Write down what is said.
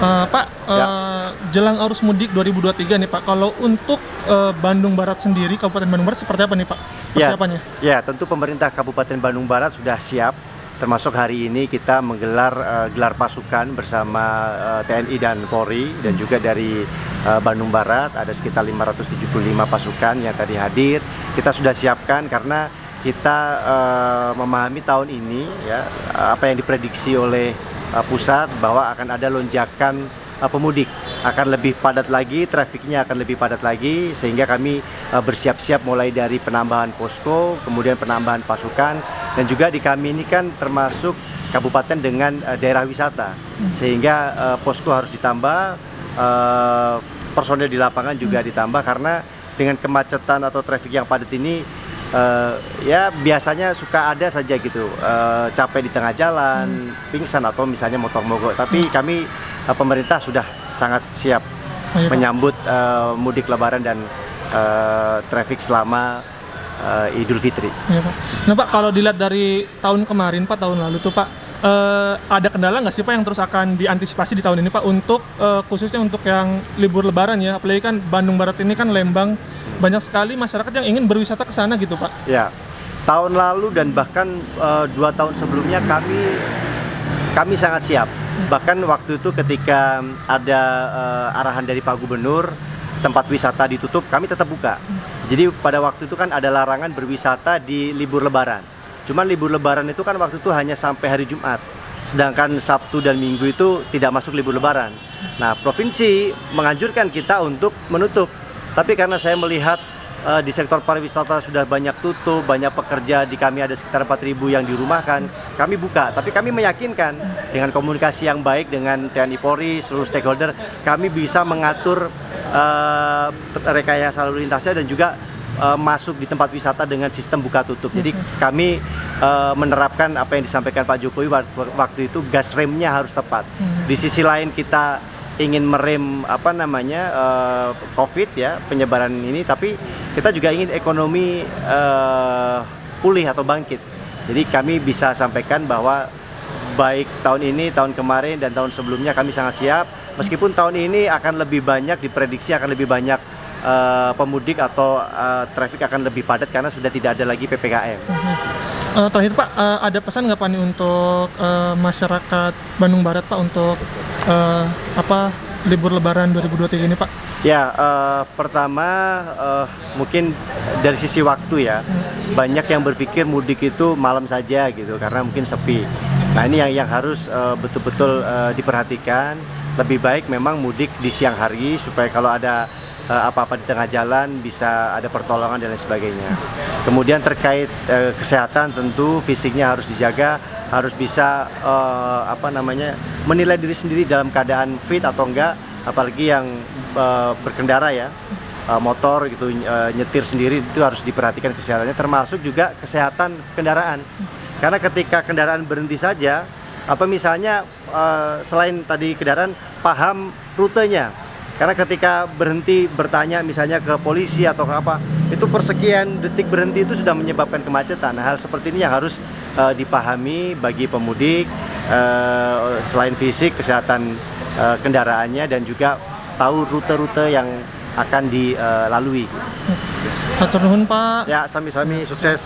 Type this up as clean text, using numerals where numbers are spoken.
Pak, Ya, jelang arus mudik 2023 nih Pak, kalau untuk Bandung Barat sendiri, Kabupaten Bandung Barat seperti apa nih Pak persiapannya? ya, tentu pemerintah Kabupaten Bandung Barat sudah siap. Termasuk hari ini kita menggelar gelar pasukan bersama TNI dan Polri dan juga dari Bandung Barat ada sekitar 575 pasukan yang tadi hadir. Kita sudah siapkan karena kita memahami tahun ini ya apa yang diprediksi oleh pusat bahwa akan ada lonjakan pemudik, akan lebih padat lagi, trafiknya akan lebih padat lagi, sehingga kami bersiap-siap mulai dari penambahan posko, kemudian penambahan pasukan, dan juga di kami ini kan termasuk kabupaten dengan daerah wisata, sehingga posko harus ditambah, personel di lapangan juga ditambah, karena dengan kemacetan atau trafik yang padat ini ya biasanya suka ada saja gitu capek di tengah jalan, pingsan atau misalnya motor mogok. Tapi kami pemerintah sudah sangat siap menyambut mudik Lebaran dan trafik selama Idul Fitri. Iya, Pak. Nah Pak, kalau dilihat dari tahun kemarin Pak, tahun lalu tuh Pak, ada kendala nggak sih Pak yang terus akan diantisipasi di tahun ini Pak untuk khususnya untuk yang libur Lebaran ya, apalagi kan Bandung Barat ini kan Lembang, banyak sekali masyarakat yang ingin berwisata ke sana gitu Pak. Ya, tahun lalu dan bahkan 2 tahun sebelumnya kami sangat siap. Bahkan waktu itu ketika ada arahan dari Pak Gubernur, tempat wisata ditutup, kami tetap buka. Jadi pada waktu itu kan ada larangan berwisata di libur Lebaran. Cuman libur Lebaran itu kan waktu itu hanya sampai hari Jumat. Sedangkan Sabtu dan Minggu itu tidak masuk libur Lebaran. Nah, provinsi menganjurkan kita untuk menutup. Tapi karena saya melihat di sektor pariwisata sudah banyak tutup, banyak pekerja, di kami ada sekitar 4.000 yang dirumahkan, kami buka. Tapi kami meyakinkan dengan komunikasi yang baik dengan TNI Polri, seluruh stakeholder, kami bisa mengatur rekayasa lalu lintasnya dan juga masuk di tempat wisata dengan sistem buka tutup. Jadi kami menerapkan apa yang disampaikan Pak Jokowi waktu itu, gas remnya harus tepat. Di sisi lain kita ingin merem COVID ya, penyebaran ini, tapi kita juga ingin ekonomi pulih atau bangkit. Jadi kami bisa sampaikan bahwa baik tahun ini, tahun kemarin, dan tahun sebelumnya kami sangat siap. Meskipun tahun ini akan lebih banyak, diprediksi akan lebih banyak pemudik atau trafik akan lebih padat karena sudah tidak ada lagi PPKM. Terakhir Pak, ada pesan nggak Pak nih untuk masyarakat Bandung Barat Pak untuk libur Lebaran 2023 ini Pak? Ya, pertama mungkin dari sisi waktu ya, banyak yang berpikir mudik itu malam saja gitu karena mungkin sepi. Nah ini yang harus betul-betul diperhatikan. Lebih baik memang mudik di siang hari supaya kalau ada apa-apa di tengah jalan bisa ada pertolongan dan lain sebagainya. Kemudian terkait kesehatan, tentu fisiknya harus dijaga, harus bisa menilai diri sendiri dalam keadaan fit atau enggak, apalagi yang berkendara ya, motor gitu, nyetir sendiri, itu harus diperhatikan kesehatannya, termasuk juga kesehatan kendaraan. Karena ketika kendaraan berhenti saja, atau misalnya selain tadi kendaraan, paham rutenya. Karena ketika berhenti bertanya misalnya ke polisi atau ke apa, itu persekian detik berhenti itu sudah menyebabkan kemacetan. Nah, hal seperti ini yang harus dipahami bagi pemudik, selain fisik, kesehatan kendaraannya, dan juga tahu rute-rute yang akan dilalui. Hatur nuhun Pak. Ya, sami-sami, sukses.